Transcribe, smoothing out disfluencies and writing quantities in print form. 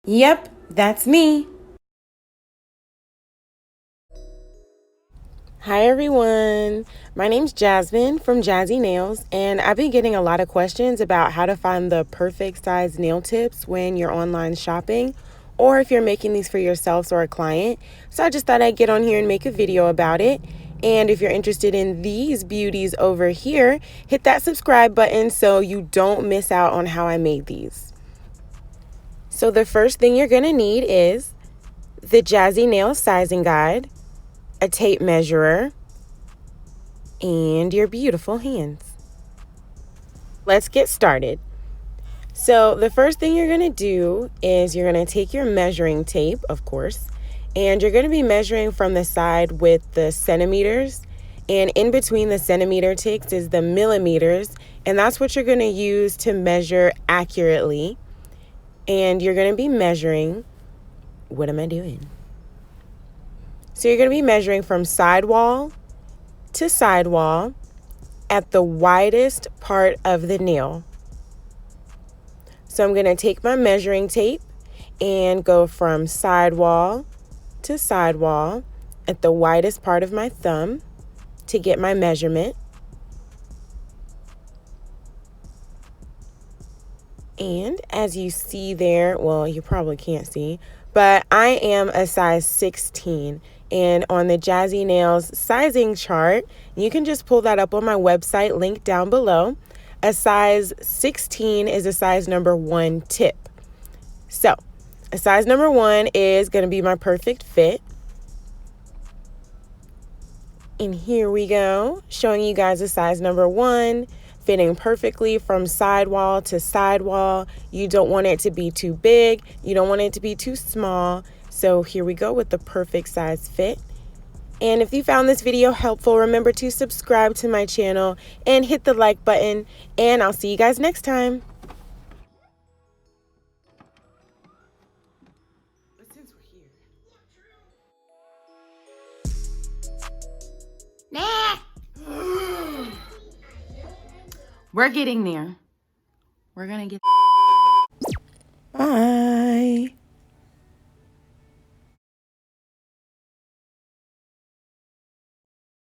Yep, that's me. Hi everyone, my name's Jasmine from Jazzie Nailz, and I've been getting a lot of questions about how to find the perfect size nail tips when you're online shopping or if you're making these for yourselves or a client. So I just thought I'd get on here and make a video about it. And if you're interested in these beauties over here, hit that subscribe button so you don't miss out on how I made these. So the first thing you're gonna need is the Jazzie Nailz sizing guide, a tape measurer, and your beautiful hands. Let's get started. So the first thing you're going to do is you're going to take your measuring tape, of course, and you're going to be measuring from the side with the centimeters, and in between the centimeter ticks is the millimeters, and that's what you're going to use to measure accurately. And you're going to be measuring, what am I doing? So you're going to be measuring from sidewall to sidewall at the widest part of the nail. So I'm going to take my measuring tape and go from sidewall to sidewall at the widest part of my thumb to get my measurement. And as you see there, well, you probably can't see, but I am a size 16. And on the Jazzie Nailz sizing chart, you can just pull that up on my website, link down below. A size 16 is a size number 1 tip. So a size number 1 is going to be my perfect fit. And here we go, showing you guys a size number 1, fitting perfectly from sidewall to sidewall. You don't want it to be too big. You don't want it to be too small. So here we go with the perfect size fit. And if you found this video helpful, remember to subscribe to my channel and hit the like button. And I'll see you guys next time. Since we're here. We're getting there. We're gonna get. Bye.